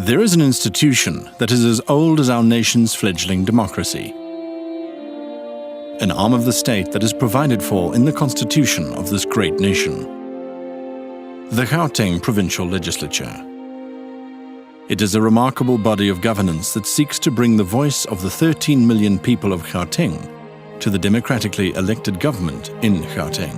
There is an institution that is as old as our nation's fledgling democracy. An arm of the state that is provided for in the constitution of this great nation. The Gauteng Provincial Legislature. It is a remarkable body of governance that seeks to bring the voice of the 13 million people of Gauteng to the democratically elected government in Gauteng.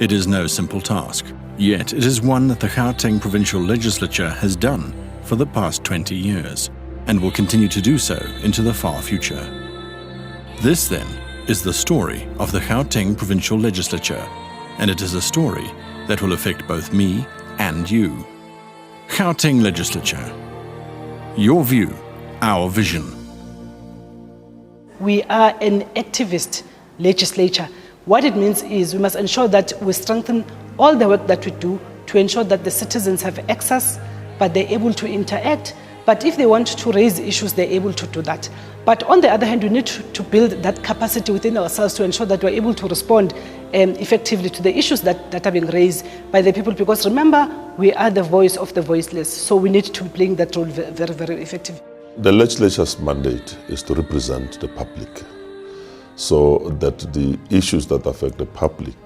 It is no simple task, yet it is one that the Gauteng Provincial Legislature has done for the past 20 years and will continue to do so into the far future. This, then, is the story of the Gauteng Provincial Legislature, and it is a story that will affect both me and you. Gauteng Legislature. Your view, our vision. We are an activist legislature. What it means is we must ensure that we strengthen all the work that we do to ensure that the citizens have access, but they're able to interact. But if they want to raise issues, they're able to do that. But on the other hand, we need to build that capacity within ourselves to ensure that we're able to respond effectively to the issues that are being raised by the people. Because remember, we are the voice of the voiceless. So we need to be playing that role very, very effectively. The legislature's mandate is to represent the public, so that the issues that affect the public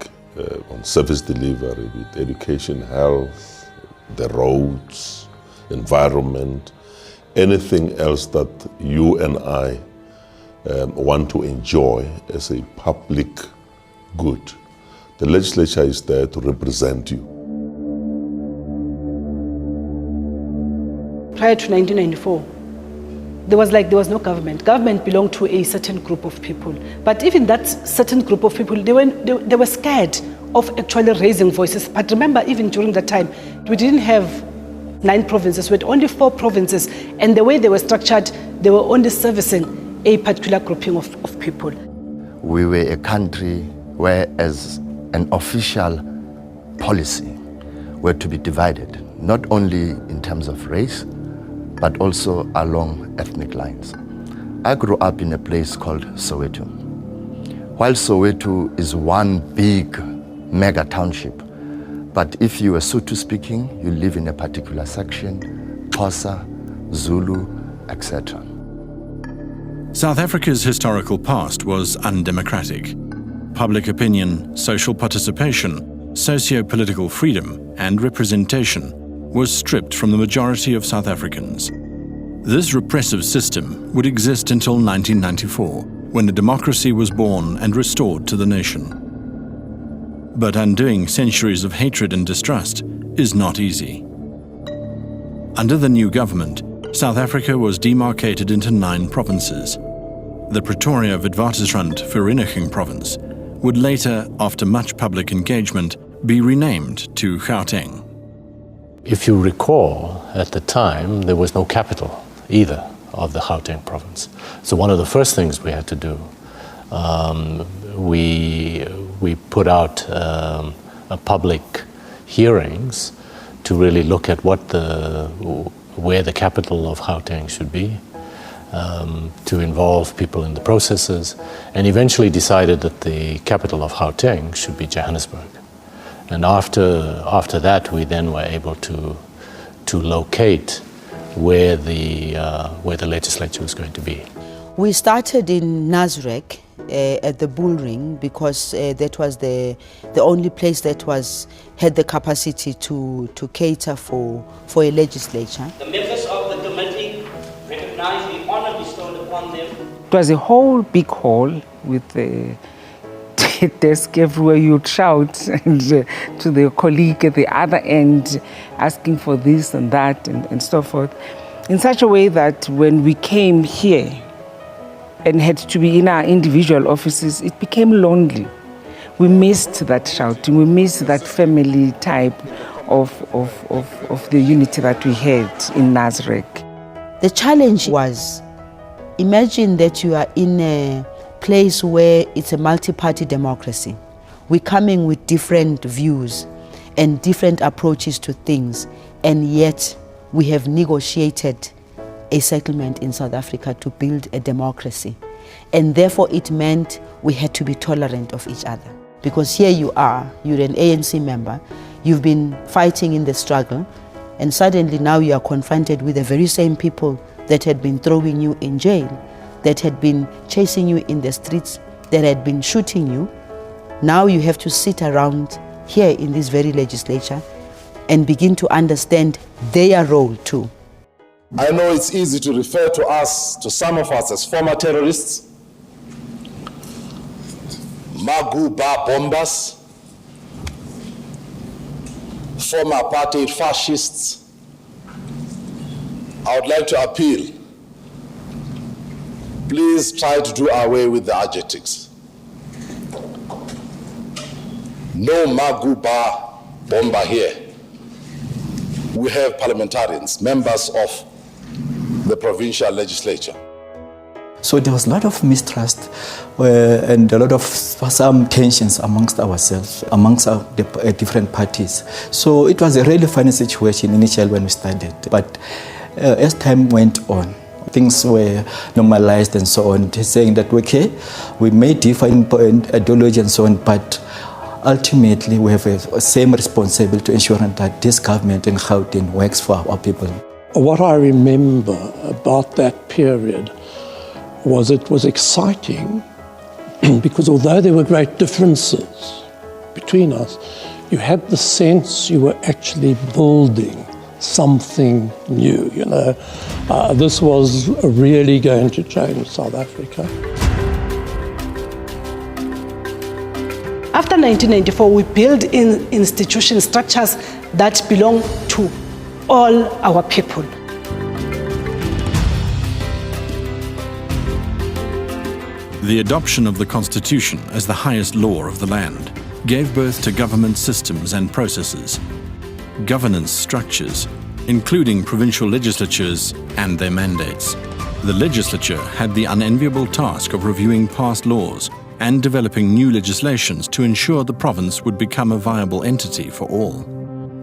on service delivery with education, health, the roads, environment, anything else that you and I want to enjoy as a public good. The legislature is there to represent you. Prior to 1994, there was no government. Government belonged to a certain group of people. But even that certain group of people, they were scared of actually raising voices. But remember, even during that time, we didn't have 9 provinces, we had only 4 provinces, and the way they were structured, they were only servicing a particular grouping of people. We were a country where, as an official policy, were to be divided, not only in terms of race, but also along ethnic lines. I grew up in a place called Soweto. While Soweto is one big mega township, but if you are Sotho speaking, you live in a particular section, Xhosa, Zulu, etc. South Africa's historical past was undemocratic. Public opinion, social participation, socio-political freedom and representation was stripped from the majority of South Africans. This repressive system would exist until 1994, when a democracy was born and restored to the nation. But undoing centuries of hatred and distrust is not easy. Under the new government, South Africa was demarcated into 9 provinces. The Pretoria Witwatersrand Vereeniging province would later, after much public engagement, be renamed to Gauteng. If you recall, at the time, there was no capital either of the Gauteng province. So one of the first things we had to do, we put out public hearings to really look at where the capital of Gauteng should be, to involve people in the processes, and eventually decided that the capital of Gauteng should be Johannesburg. And after that, we then were able to locate where the legislature was going to be. We started in Nasrec at the Bull Ring because that was the only place that had the capacity to cater for a legislature. The members of the committee recognize the honor bestowed upon them. It was a whole big hall with a desk everywhere. You'd shout and, to the colleague at the other end, asking for this and that and so forth, in such a way that when we came here and had to be in our individual offices, it became lonely. We missed that shouting, we missed that family type of the unity that we had in Nasrec. The challenge was, imagine that you are in a place where it's a multi-party democracy. We're coming with different views and different approaches to things, and yet we have negotiated a settlement in South Africa to build a democracy. And therefore it meant we had to be tolerant of each other. Because here you are, you're an ANC member, you've been fighting in the struggle, And suddenly now you are confronted with the very same people that had been throwing you in jail, that had been chasing you in the streets, that had been shooting you. Now you have to sit around here in this very legislature and begin to understand their role too. I know it's easy to refer to us, to some of us, as former terrorists, Maguba bombers, former apartheid fascists. I would like to appeal, please try to do away with the adjectives. No Maguba bomber here. We have parliamentarians, members of the provincial legislature. So there was a lot of mistrust and a lot of some tensions amongst ourselves, amongst the different parties. So it was a really funny situation initially when we started. But as time went on, things were normalized and so on, saying that, okay, we may differ in ideology and so on, but ultimately we have a same responsibility to ensure that this government in Gauteng works for our people. What I remember about that period was it was exciting because although there were great differences between us, you had the sense you were actually building something new. You know, this was really going to change South Africa. After 1994, we built in institution structures that belong to all our people. The adoption of the Constitution as the highest law of the land gave birth to government systems and processes, governance structures, including provincial legislatures and their mandates. The legislature had the unenviable task of reviewing past laws and developing new legislations to ensure the province would become a viable entity for all.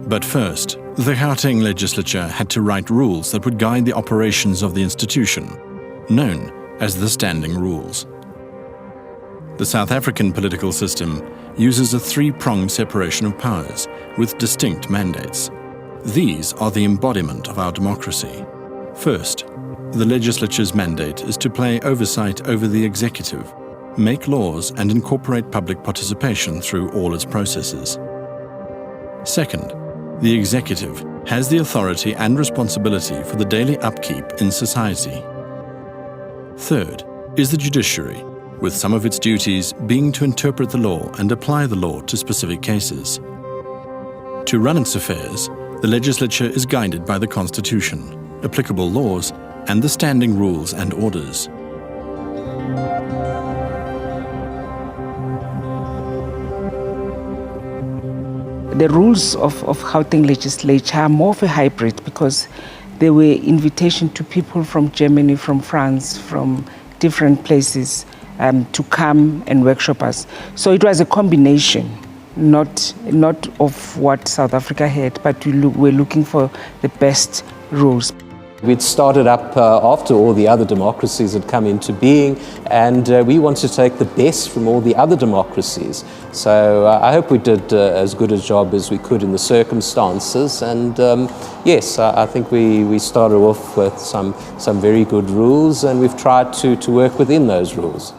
But first, the Gauteng legislature had to write rules that would guide the operations of the institution, known as the Standing Rules. The South African political system uses a three-pronged separation of powers with distinct mandates. These are the embodiment of our democracy. First, the legislature's mandate is to play oversight over the executive, make laws and incorporate public participation through all its processes. Second, the executive has the authority and responsibility for the daily upkeep in society. Third is the judiciary, with some of its duties being to interpret the law and apply the law to specific cases. To run its affairs, the legislature is guided by the Constitution, applicable laws, and the standing rules and orders. The rules of Gauteng legislature are more of a hybrid because they were invitation to people from Germany, from France, from different places to come and workshop us. So it was a combination, not of what South Africa had, but we're looking for the best rules. We'd started up after all the other democracies had come into being, and we want to take the best from all the other democracies. So I hope we did as good a job as we could in the circumstances. And yes, I think we started off with some very good rules, and we've tried to work within those rules.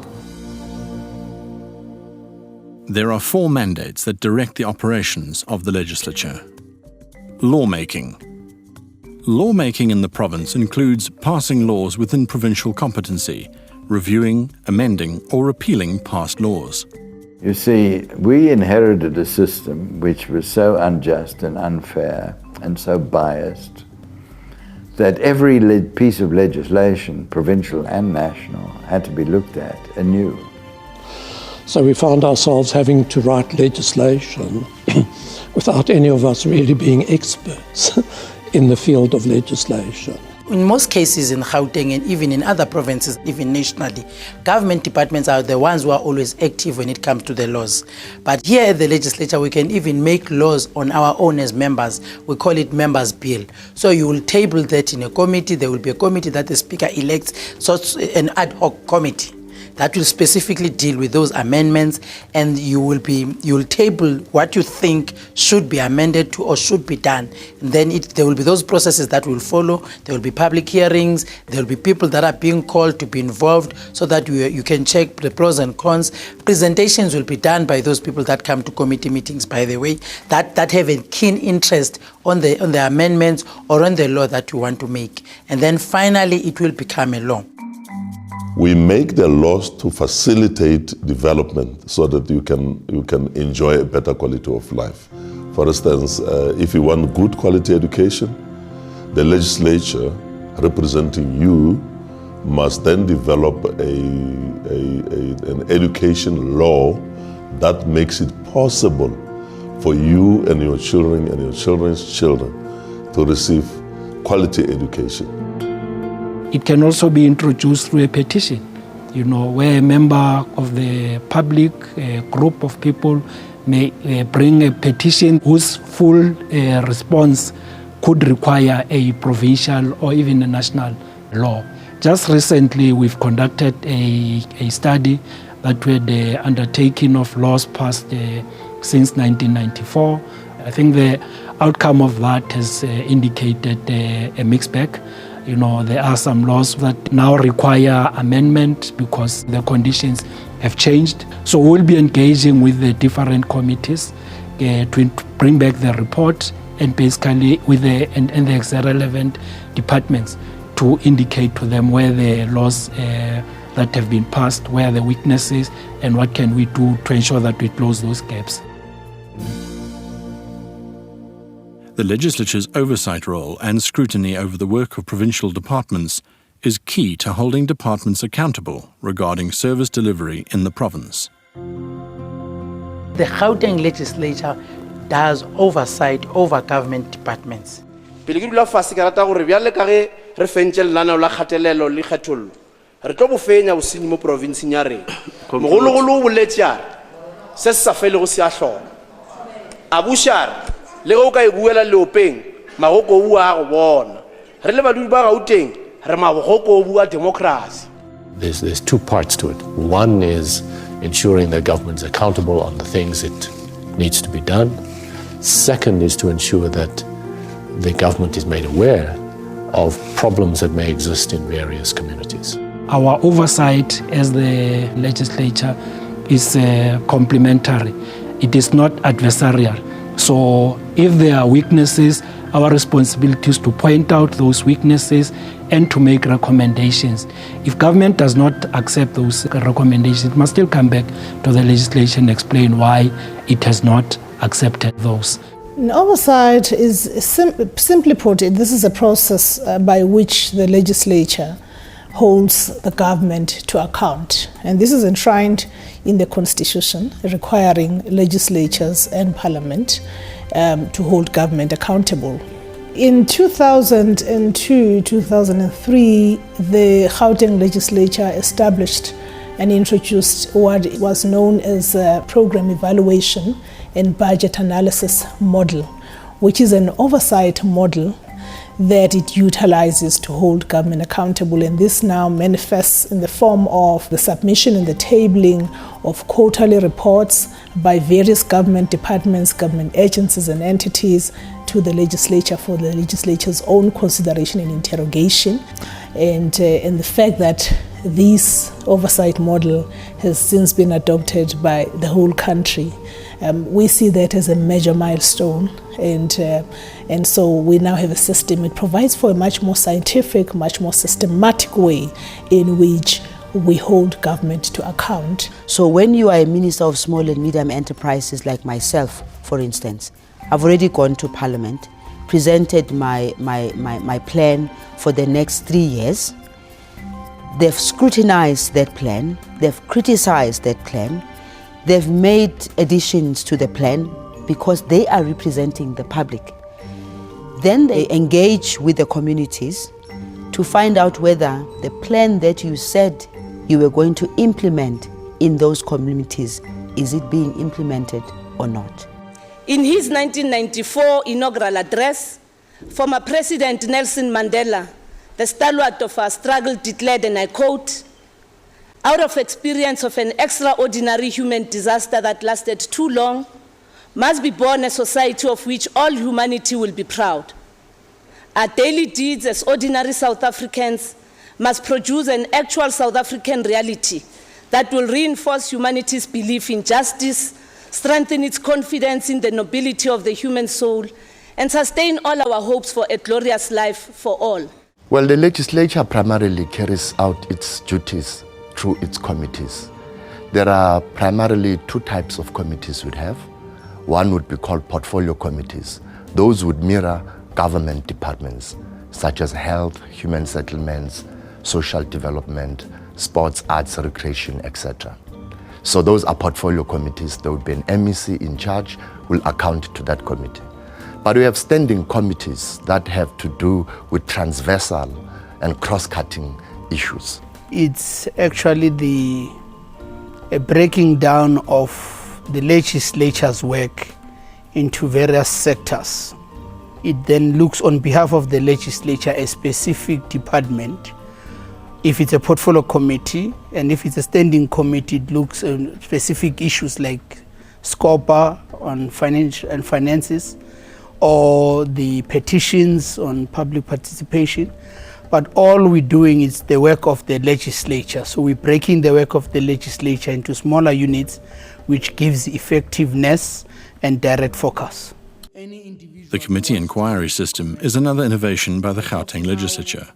There are 4 mandates that direct the operations of the legislature. Lawmaking. Lawmaking in the province includes passing laws within provincial competency, reviewing, amending or repealing past laws. You see, we inherited a system which was so unjust and unfair and so biased that every piece of legislation, provincial and national, had to be looked at anew. So we found ourselves having to write legislation without any of us really being experts in the field of legislation. In most cases in Gauteng and even in other provinces, even nationally, government departments are the ones who are always active when it comes to the laws. But here at the legislature, we can even make laws on our own as members. We call it members' bill. So you will table that in a committee. There will be a committee that the speaker elects, so it's an ad hoc committee. that will specifically deal with those amendments, and you will table what you think should be amended to or should be done. And then there will be those processes that will follow. There will be public hearings. There will be people that are being called to be involved so that you can check the pros and cons. Presentations will be done by those people that come to committee meetings, by the way, that have a keen interest on the amendments or on the law that you want to make. And then finally, it will become a law. We make the laws to facilitate development so that you can enjoy a better quality of life. For instance, if you want good quality education, the legislature representing you must then develop an education law that makes it possible for you and your children and your children's children to receive quality education. It can also be introduced through a petition, where a member of the public, a group of people may bring a petition whose full response could require a provincial or even a national law. Just recently, we've conducted a study that we had undertaking of laws passed since 1994. I think the outcome of that has indicated a mixed bag. There are some laws that now require amendment because the conditions have changed. So we'll be engaging with the different committees to bring back the report and basically with the relevant departments to indicate to them where the laws that have been passed, where the weaknesses, and what can we do to ensure that we close those gaps. The legislature's oversight role and scrutiny over the work of provincial departments is key to holding departments accountable regarding service delivery in the province. The Gauteng legislature does oversight over government departments. Pele ke dula fase ke rata gore bjale ka ge re fentse lenaneo la kgatelelo le kgethollo re tlo bo fenya bosenyi mo provinceng ya rena mogologolo o boletše a re se se sa felego se a hlola a buša le go ka e buela leopeng magoko o bua go bona re le badudi ba Gauteng re magoko o bua democracy. There's two parts to it. One is ensuring that government's accountable on the things it needs to be done. Second is to ensure that the government is made aware of problems that may exist in various communities. Our oversight as the legislature is complementary. It is not adversarial. So if there are weaknesses, our responsibility is to point out those weaknesses and to make recommendations. If government does not accept those recommendations, it must still come back to the legislation and explain why it has not accepted those. An oversight is simply put, this is a process by which the legislature holds the government to account. And this is enshrined in the Constitution, requiring legislatures and Parliament to hold government accountable. In 2002-2003, the Gauteng legislature established and introduced what was known as a program evaluation and budget analysis model, which is an oversight model that it utilizes to hold government accountable. And this now manifests in the form of the submission and the tabling of quarterly reports by various government departments, government agencies and entities to the legislature for the legislature's own consideration and interrogation. And the fact that this oversight model has since been adopted by the whole country, we see that as a major milestone, and so we now have a system. It provides for a much more scientific, much more systematic way in which we hold government to account. So when you are a minister of small and medium enterprises like myself, for instance, I've already gone to Parliament, presented my plan for the next 3 years. They've scrutinized that plan, they've criticized that plan, they've made additions to the plan because they are representing the public. Then they engage with the communities to find out whether the plan that you said you were going to implement in those communities, is it being implemented or not? In his 1994 inaugural address, former President Nelson Mandela, the stalwart of our struggle, declared, and I quote, out of experience of an extraordinary human disaster that lasted too long, must be born a society of which all humanity will be proud. Our daily deeds as ordinary South Africans must produce an actual South African reality that will reinforce humanity's belief in justice, strengthen its confidence in the nobility of the human soul, and sustain all our hopes for a glorious life for all. Well, the legislature primarily carries out its duties through its committees. There are primarily two types of committees we'd have. One would be called portfolio committees. Those would mirror government departments such as health, human settlements, social development, sports, arts, recreation, etc. So those are portfolio committees. There would be an MEC in charge who will account to that committee. But we have standing committees that have to do with transversal and cross-cutting issues. It's actually a breaking down of the legislature's work into various sectors. It then looks on behalf of the legislature a specific department. If it's a portfolio committee, and if it's a standing committee, it looks at specific issues like SCOPA on finance and finances, or the petitions on public participation. But all we're doing is the work of the legislature. So we're breaking the work of the legislature into smaller units, which gives effectiveness and direct focus. The committee inquiry system is another innovation by the Gauteng Legislature.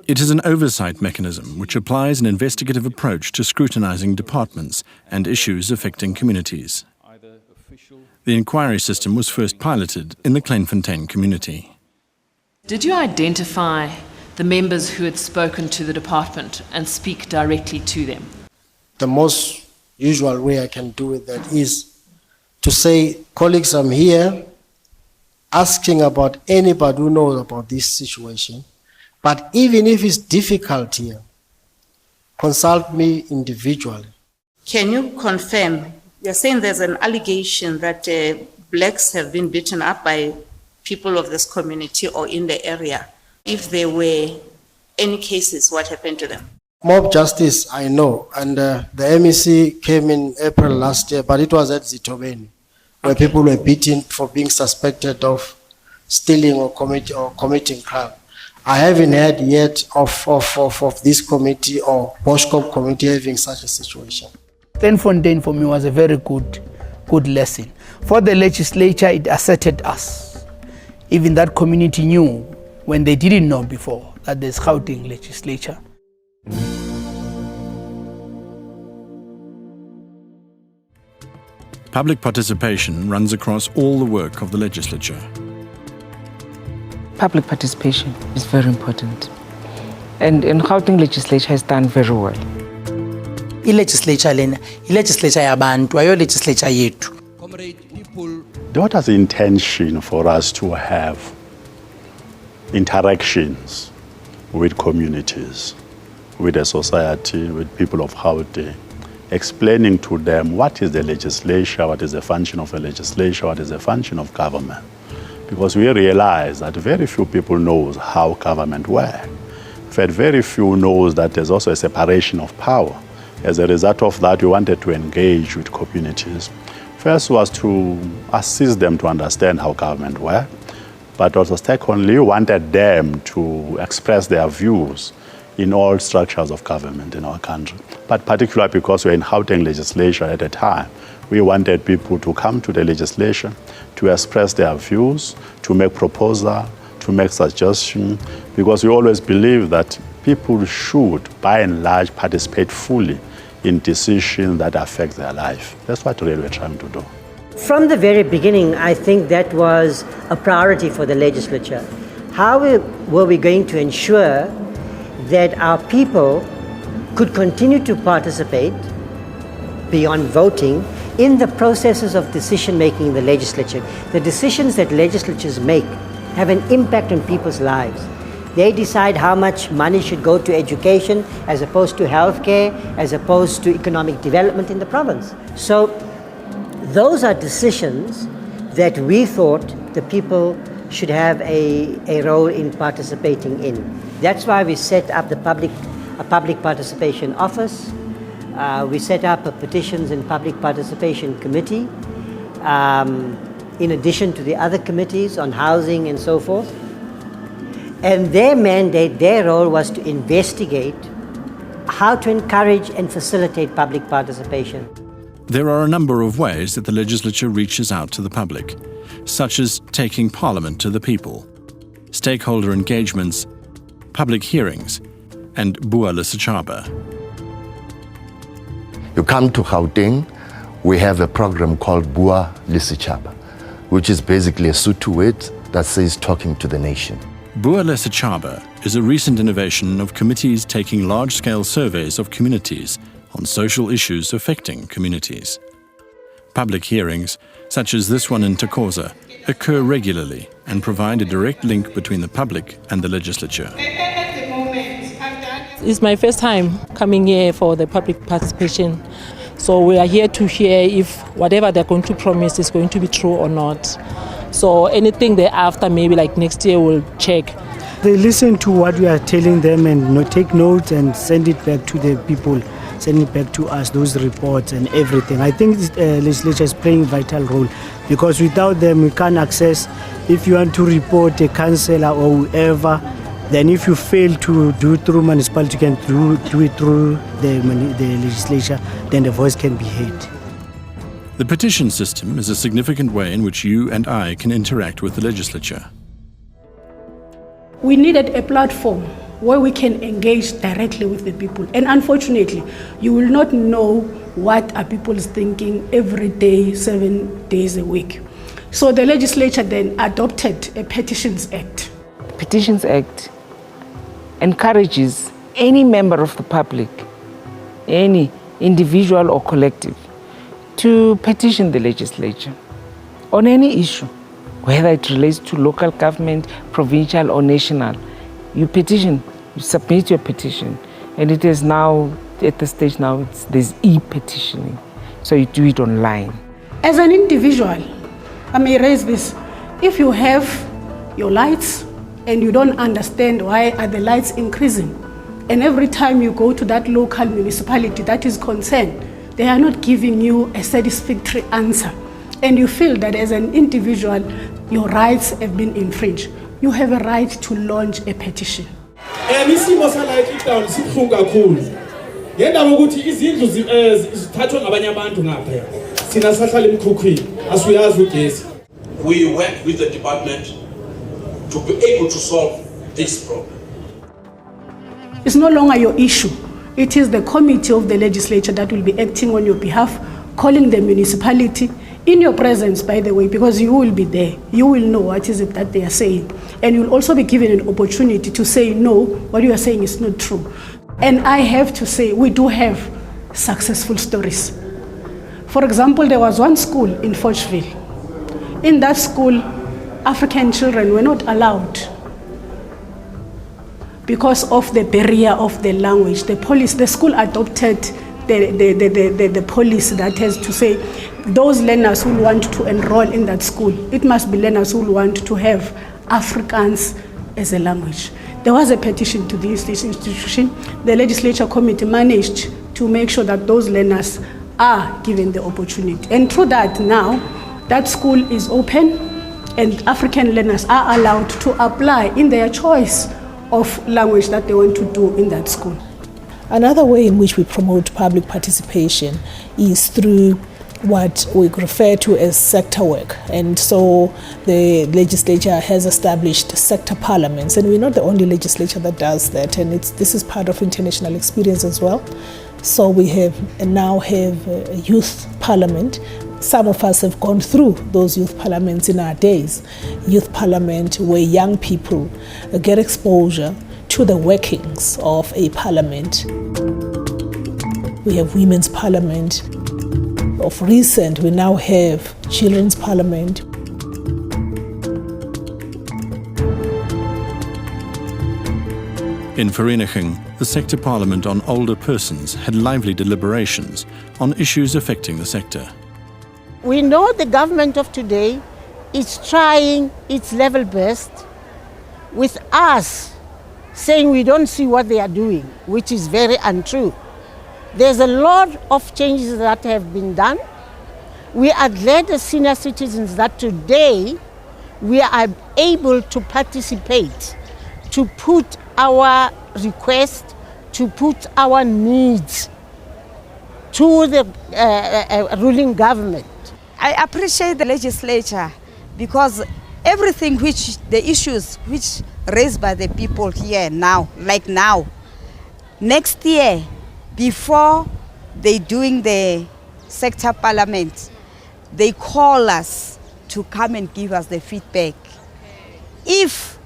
It is an oversight mechanism which applies an investigative approach to scrutinizing departments and issues affecting communities. The inquiry system was first piloted in the Kleinfontein community. Did you identify the members who had spoken to the department and speak directly to them? The most usual way I can do that is to say, colleagues, I'm here asking about anybody who knows about this situation. But even if it's difficult here, consult me individually. Can you confirm, you're saying there's an allegation that blacks have been beaten up by people of this community or in the area. If there were any cases, what happened to them? Mob justice, I know, and the MEC came in April last year, but it was at Zitobeni, where people were beaten for being suspected of stealing or committing crime. I haven't heard yet of this committee or Boschkop committee having such a situation. Kleinfontein for me was a very good lesson. For the legislature, it asserted us. Even that community knew when they didn't know before that there's Gauteng legislature. Public participation runs across all the work of the legislature. Public participation is very important. And Gauteng legislature has done very well. I-legislature yabantu, ayo legislature yethu. What is the intention for us to have interactions with communities, with the society, with people of Gauteng, explaining to them what is the legislature, what is the function of the legislature, what is the function of government. Because we realize that very few people know how government works. In fact, very few knows that there's also a separation of power. As a result of that, we wanted to engage with communities. First was to assist them to understand how government works, but also secondly, we wanted them to express their views in all structures of government in our country. But particularly because we're in Gauteng legislature at the time, we wanted people to come to the legislation to express their views, to make proposals, to make suggestions, because we always believe that people should, by and large, participate fully in decisions that affect their life. That's what really we're trying to do. From the very beginning, I think that was a priority for the legislature. How were we going to ensure that our people could continue to participate beyond voting in the processes of decision-making in the legislature? The decisions that legislatures make have an impact on people's lives. They decide how much money should go to education as opposed to healthcare, as opposed to economic development in the province. So those are decisions that we thought the people should have a role in participating in. That's why we set up a public participation office. We set up a petitions and public participation committee, in addition to the other committees on housing and so forth. And their mandate, their role was to investigate how to encourage and facilitate public participation. There are a number of ways that the legislature reaches out to the public, such as taking Parliament to the people, stakeholder engagements, public hearings, and Bua le Setjhaba. You come to Gauteng, we have a program called Bua le Setjhaba, which is basically a Sotho word that says talking to the nation. Bua le Setjhaba is a recent innovation of committees taking large-scale surveys of communities on social issues affecting communities. Public hearings, such as this one in Thokoza, occur regularly and provide a direct link between the public and the legislature. It's my first time coming here for the public participation. So we are here to hear if whatever they're going to promise is going to be true or not. So anything thereafter, maybe like next year, we'll check. They listen to what we are telling them and take notes and send it back to the people, send it back to us, those reports and everything. I think the legislature is playing a vital role because without them, we can't access. If you want to report a councillor or whoever, then if you fail to do it through municipality, you can do it through the legislature, then the voice can be heard. The petition system is a significant way in which you and I can interact with the legislature. We needed a platform where we can engage directly with the people. And unfortunately, you will not know what are people thinking every day, 7 days a week. So the legislature then adopted a Petitions Act. The Petitions Act encourages any member of the public, any individual or collective, to petition the legislature on any issue, whether it relates to local government, provincial or national. You petition, you submit your petition, and it is now, at the stage now, there's e-petitioning. So you do it online. As an individual, I may raise this. If you have your lights and you don't understand why are the lights increasing, and every time you go to that local municipality that is concerned, they are not giving you a satisfactory answer, and you feel that as an individual, your rights have been infringed, you have a right to launch a petition. Isimo sala eCape sibuhlungu kakhulu. Ngendaba ukuthi izindlu zithathwa ngabanye abantu ngapha. Sina sahlala emkhukhwini, asiyazi ugesi. We work with the department to be able to solve this problem. It's no longer your issue. It is the committee of the legislature that will be acting on your behalf, calling the municipality, in your presence, by the way, because you will be there. You will know what is it that they are saying. And you'll also be given an opportunity to say, no, what you are saying is not true. And I have to say, we do have successful stories. For example, there was one school in Forchville. In that school, African children were not allowed because of the barrier of the language. The school adopted the policy that has to say those learners who want to enroll in that school, it must be learners who want to have Afrikaans as a language. There was a petition to this institution. The legislature committee managed to make sure that those learners are given the opportunity. And through that now, that school is open and African learners are allowed to apply in their choice of language that they want to do in that school. Another way in which we promote public participation is through what we refer to as sector work. And so the legislature has established sector parliaments, and we're not the only legislature that does that, and this is part of international experience as well. So we now have a youth parliament. Some of us have gone through those youth parliaments in our days. Youth parliament where young people get exposure to the workings of a parliament. We have women's parliament. Of recent, we now have children's parliament. In Vereniging, the sector parliament on older persons had lively deliberations on issues affecting the sector. We know the government of today is trying its level best with us saying we don't see what they are doing, which is very untrue. There's a lot of changes that have been done. We are glad as senior citizens that today we are able to participate, to put our request, to put our needs to the ruling government. I appreciate the legislature because everything which, the issues which raised by the people here now, like now, next year, before they doing the sector parliament, they call us to come and give us the feedback. If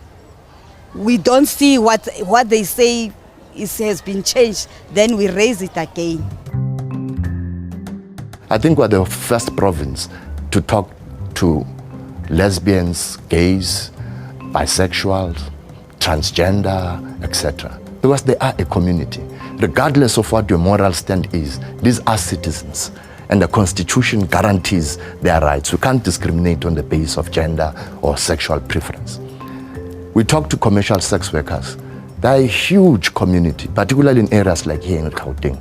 we don't see what they say has been changed, then we raise it again. I think we're the first province to talk to lesbians, gays, bisexuals, transgender, etc. Because they are a community. Regardless of what your moral stand is, these are citizens. And the Constitution guarantees their rights. We can't discriminate on the basis of gender or sexual preference. We talk to commercial sex workers. They're a huge community, particularly in areas like here in Gauteng.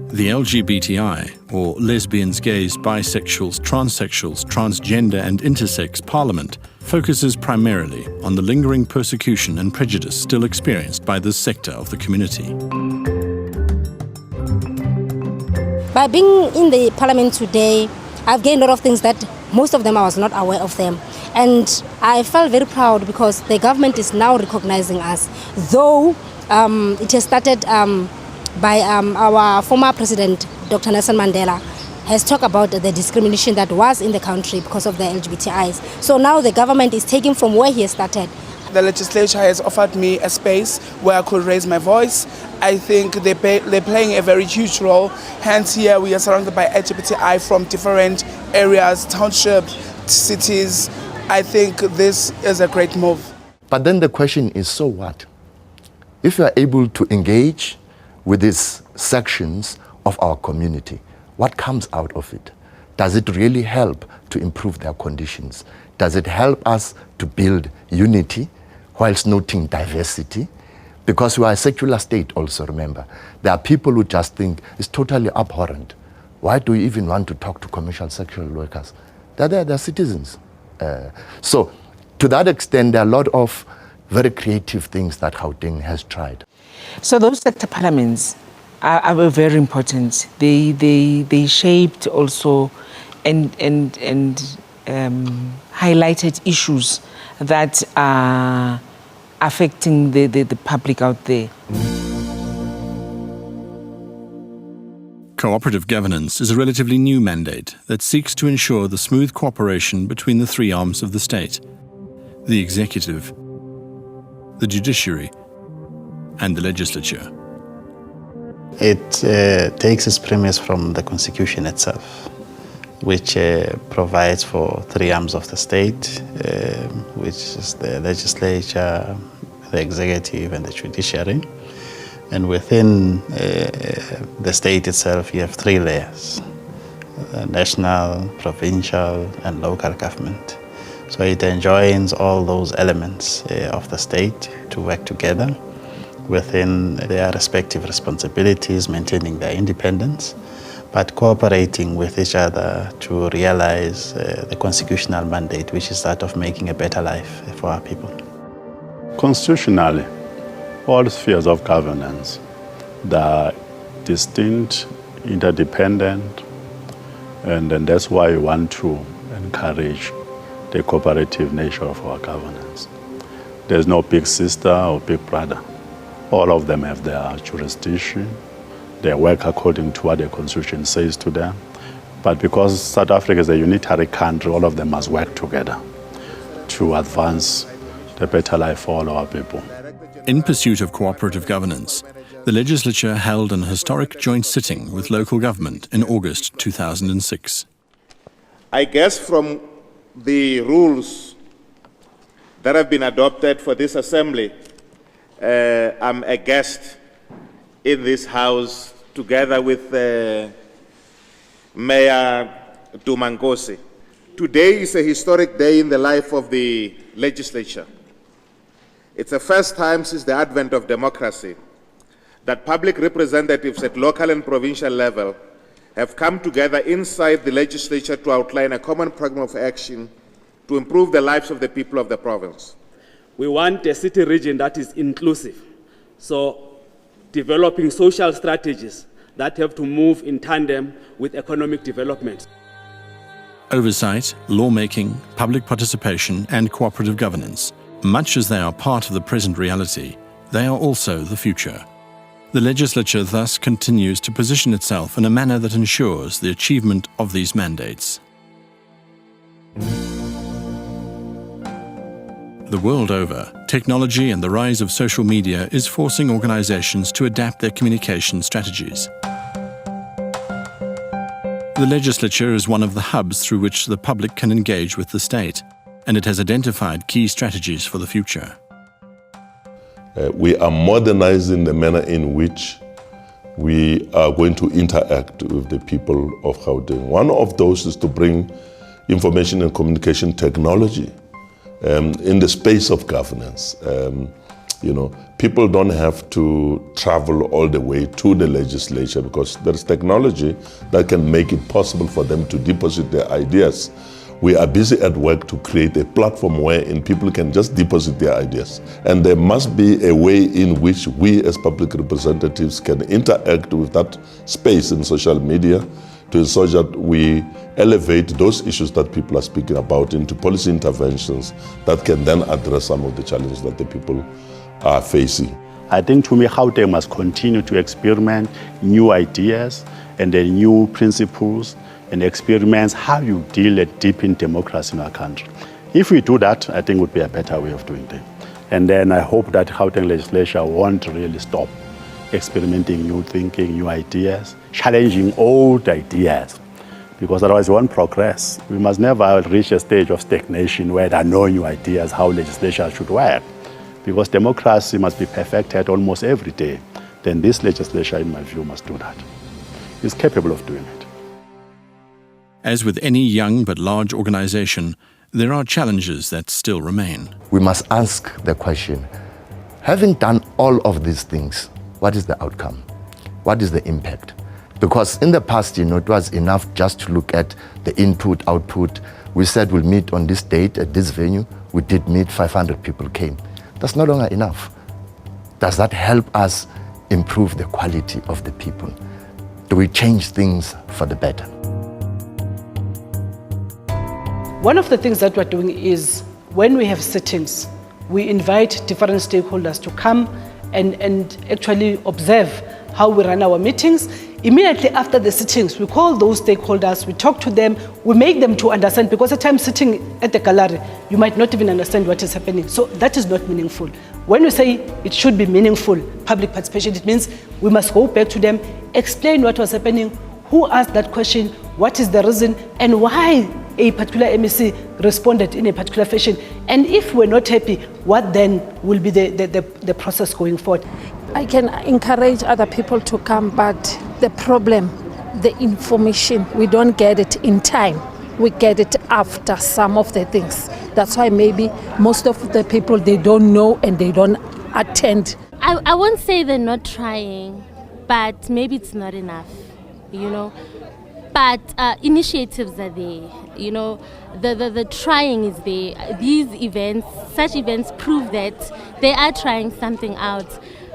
The LGBTI, or lesbians, gays, bisexuals, transsexuals, transgender and intersex Parliament focuses primarily on the lingering persecution and prejudice still experienced by this sector of the community. By being in the Parliament today, I've gained a lot of things that most of them I was not aware of them. And I felt very proud because the government is now recognizing us, though it has started by our former president, Dr. Nelson Mandela, has talked about the discrimination that was in the country because of the LGBTIs. So now the government is taking from where he has started. The legislature has offered me a space where I could raise my voice. I think they're playing a very huge role. Hence here we are surrounded by LGBTI from different areas, townships, cities. I think this is a great move. But then the question is, so what? If you are able to engage with these sections of our community, what comes out of it? Does it really help to improve their conditions? Does it help us to build unity whilst noting diversity? Because we are a secular state also, remember. There are people who just think it's totally abhorrent. Why do you even want to talk to commercial sexual workers? They're citizens. So to that extent, there are a lot of very creative things that Gauteng has tried. So those sector parliaments are very important. They shaped also and highlighted issues that are affecting the public out there. Cooperative governance is a relatively new mandate that seeks to ensure the smooth cooperation between the three arms of the state: the executive, the judiciary, and the legislature. It takes its premise from the Constitution itself, which provides for three arms of the state, which is the legislature, the executive, and the judiciary. And within the state itself, you have three layers: national, provincial, and local government. So it enjoins all those elements of the state to work together within their respective responsibilities, maintaining their independence, but cooperating with each other to realize the constitutional mandate, which is that of making a better life for our people. Constitutionally, all spheres of governance, they are distinct, interdependent, and that's why we want to encourage the cooperative nature of our governance. There's no big sister or big brother. All of them have their jurisdiction. They work according to what the Constitution says to them. But because South Africa is a unitary country, all of them must work together to advance the better life for all our people. In pursuit of cooperative governance, the legislature held an historic joint sitting with local government in August 2006. I guess from the rules that have been adopted for this assembly, I'm a guest in this house together with Mayor Dumangosi. Today is a historic day in the life of the legislature. It's the first time since the advent of democracy that public representatives at local and provincial level have come together inside the legislature to outline a common program of action to improve the lives of the people of the province. We want a city region that is inclusive. So developing social strategies that have to move in tandem with economic development. Oversight, lawmaking, public participation and cooperative governance, much as they are part of the present reality, they are also the future. The legislature thus continues to position itself in a manner that ensures the achievement of these mandates. The world over, technology and the rise of social media is forcing organizations to adapt their communication strategies. The legislature is one of the hubs through which the public can engage with the state, and it has identified key strategies for the future. We are modernizing the manner in which we are going to interact with the people of Gauteng. One of those is to bring information and communication technology in the space of governance. People don't have to travel all the way to the legislature because there is technology that can make it possible for them to deposit their ideas. We are busy at work to create a platform wherein people can just deposit their ideas. And there must be a way in which we as public representatives can interact with that space in social media to ensure that we elevate those issues that people are speaking about into policy interventions that can then address some of the challenges that the people are facing. I think to me, Gauteng must continue to experiment new ideas and the new principles and experiments how you deal and deepen democracy in our country. If we do that, I think it would be a better way of doing things. And then I hope that Gauteng legislature won't really stop experimenting new thinking, new ideas, challenging old ideas, because otherwise we won't progress. We must never reach a stage of stagnation where there are no new ideas how legislation should work, because democracy must be perfected almost every day. Then this legislature, in my view, must do that. It's capable of doing it. As with any young but large organization, there are challenges that still remain. We must ask the question, having done all of these things, what is the outcome? What is the impact? Because in the past, it was enough just to look at the input, output. We said we'll meet on this date at this venue. We did meet, 500 people came. That's no longer enough. Does that help us improve the quality of the people? Do we change things for the better? One of the things that we're doing is when we have sittings, we invite different stakeholders to come and actually observe how we run our meetings. Immediately after the sittings, we call those stakeholders, we talk to them, we make them to understand, because at times sitting at the gallery, you might not even understand what is happening. So that is not meaningful. When we say it should be meaningful public participation, it means we must go back to them, explain what was happening, who asked that question, what is the reason, and why a particular MEC responded in a particular fashion. And if we're not happy, what then will be the process going forward? I can encourage other people to come, but the problem, the information, we don't get it in time. We get it after some of the things. That's why maybe most of the people, they don't know and they don't attend. I won't say they're not trying, but maybe it's not enough, But initiatives are there, the trying is there. These events, such events prove that they are trying something out.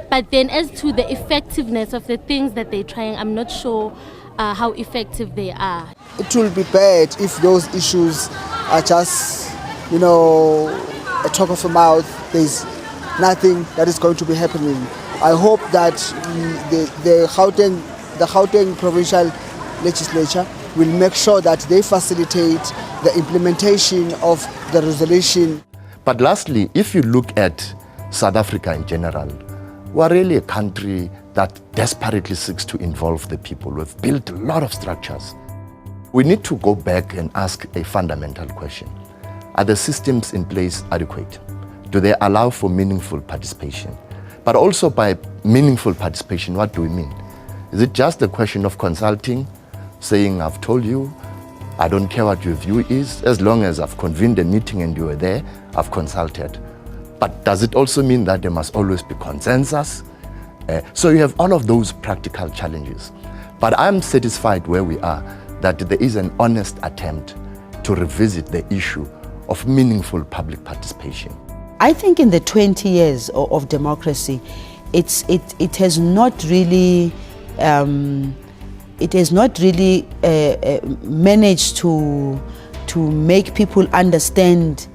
But then as to the effectiveness of the things that they're trying, I'm not sure how effective they are. It will be bad if those issues are just, a talk of the mouth. There's nothing that is going to be happening. I hope that the Gauteng Provincial Legislature will make sure that they facilitate the implementation of the resolution. But lastly, if you look at South Africa in general, we're really a country that desperately seeks to involve the people. We've built a lot of structures. We need to go back and ask a fundamental question. Are the systems in place adequate? Do they allow for meaningful participation? But also by meaningful participation, what do we mean? Is it just a question of consulting, saying, I've told you, I don't care what your view is, as long as I've convened a meeting and you were there, I've consulted. But does it also mean that there must always be consensus So you have all of those practical challenges. But I'm satisfied where we are, that there is an honest attempt to revisit the issue of meaningful public participation. I think in the 20 years of democracy, it has not really managed to make people understand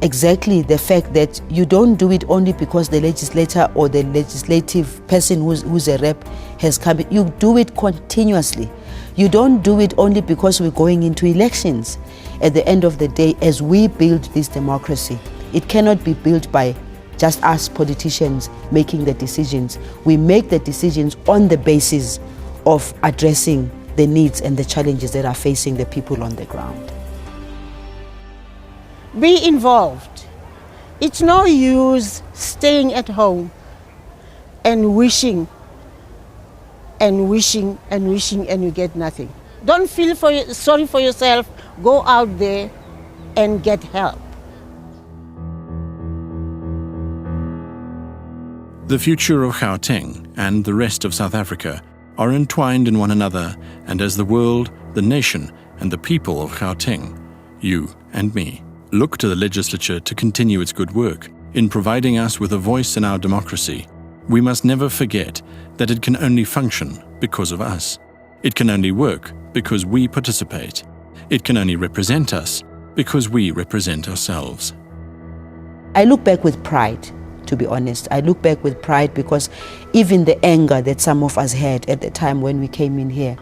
exactly the fact that you don't do it only because the legislator or the legislative person who's a rep has come. You do it continuously. You don't do it only because we're going into elections. At the end of the day, as we build this democracy, it cannot be built by just us politicians making the decisions. We make the decisions on the basis of addressing the needs and the challenges that are facing the people on the ground. Be involved. It's no use staying at home and wishing and wishing and wishing and you get nothing. Don't feel sorry for yourself. Go out there and get help. The future of Gauteng and the rest of South Africa are entwined in one another, and as the world, the nation, and the people of Gauteng, you and me, look to the legislature to continue its good work in providing us with a voice in our democracy, we must never forget that it can only function because of us. It can only work because we participate. It can only represent us because we represent ourselves. I look back with pride, to be honest. I look back with pride because even the anger that some of us had at the time when we came in here,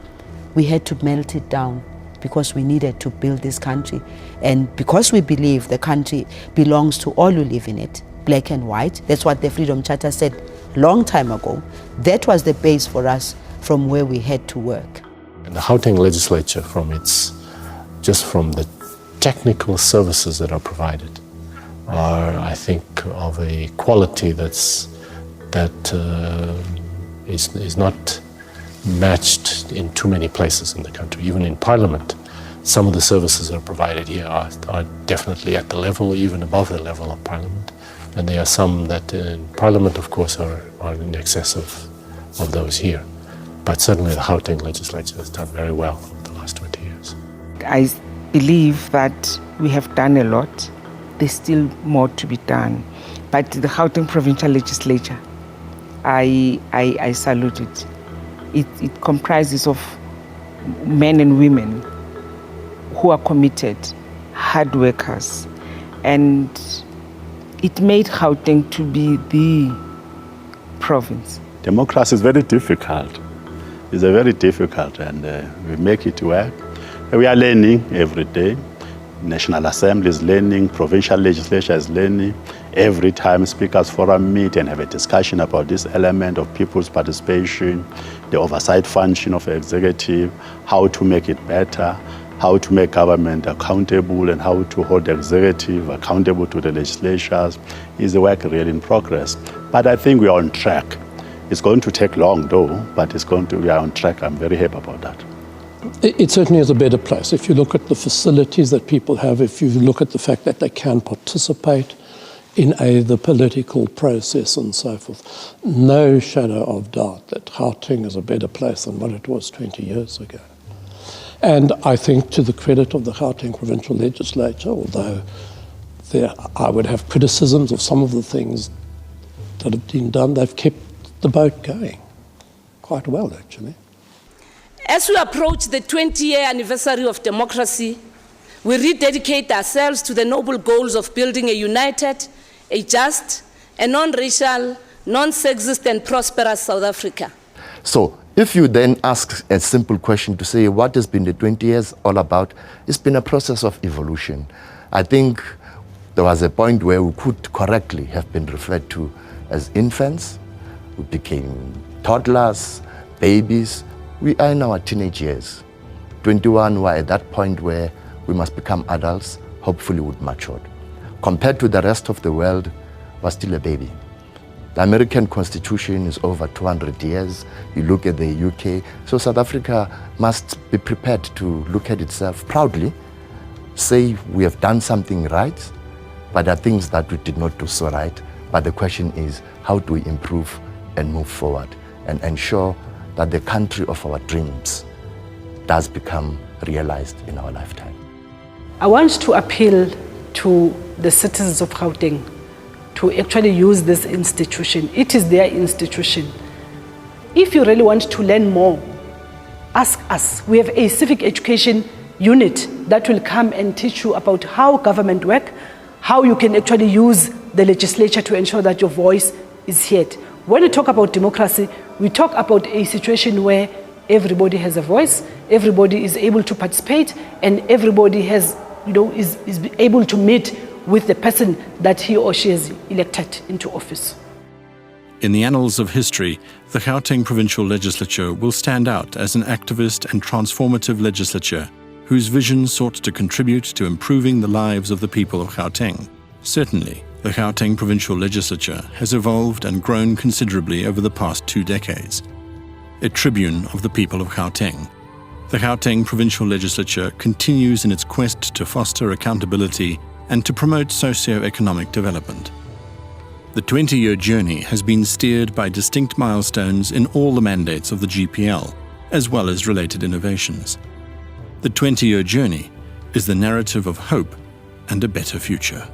we had to melt it down because we needed to build this country. And because we believe the country belongs to all who live in it, black and white. That's what the Freedom Charter said long time ago. That was the base for us from where we had to work. And the Gauteng legislature, from the technical services that are provided, are, I think, of a quality that is not matched in too many places in the country. Even in Parliament, some of the services that are provided here are definitely at the level, even above the level of Parliament. And there are some that in Parliament, of course, are in excess of those here. But certainly the Gauteng legislature has done very well over the last 20 years. I believe that we have done a lot. There's still more to be done. But the Gauteng Provincial Legislature, I salute it. It comprises of men and women who are committed, hard workers, and it made Gauteng to be the province. Democracy is very difficult. It's very difficult, and we make it work. We are learning every day. National Assembly is learning, provincial legislature is learning. Every time Speakers Forum meet and have a discussion about this element of people's participation, the oversight function of the executive, how to make it better, how to make government accountable and how to hold the executive accountable to the legislatures is the work really in progress. But I think we are on track. It's going to take long though, but we are on track. I'm very happy about that. It certainly is a better place. If you look at the facilities that people have, if you look at the fact that they can participate in the political process and so forth, no shadow of doubt that Gauteng is a better place than what it was 20 years ago. And I think to the credit of the Gauteng Provincial Legislature, although I would have criticisms of some of the things that have been done, they've kept the boat going quite well, actually. As we approach the 20-year anniversary of democracy, we rededicate ourselves to the noble goals of building a united, a just, a non-racial, non-sexist and prosperous South Africa. So if you then ask a simple question to say what has been the 20 years all about, it's been a process of evolution. I think there was a point where we could correctly have been referred to as infants. We became toddlers, babies. We are in our teenage years. 21 were at that point where we must become adults, hopefully would mature. Compared to the rest of the world, we're still a baby. The American Constitution is over 200 years. You look at the UK. So South Africa must be prepared to look at itself proudly, say we have done something right, but there are things that we did not do so right. But the question is, how do we improve and move forward and ensure that the country of our dreams does become realized in our lifetime. I want to appeal to the citizens of Gauteng to actually use this institution. It is their institution. If you really want to learn more, ask us. We have a civic education unit that will come and teach you about how government works, how you can actually use the legislature to ensure that your voice is heard. When we talk about democracy, we talk about a situation where everybody has a voice, everybody is able to participate, and everybody has, is able to meet with the person that he or she has elected into office. In the annals of history, the Gauteng Provincial Legislature will stand out as an activist and transformative legislature whose vision sought to contribute to improving the lives of the people of Gauteng. Certainly, the Gauteng Provincial Legislature has evolved and grown considerably over the past 2 decades. A tribune of the people of Gauteng, the Gauteng Provincial Legislature continues in its quest to foster accountability and to promote socio-economic development. The 20-year journey has been steered by distinct milestones in all the mandates of the GPL, as well as related innovations. The 20-year journey is the narrative of hope and a better future.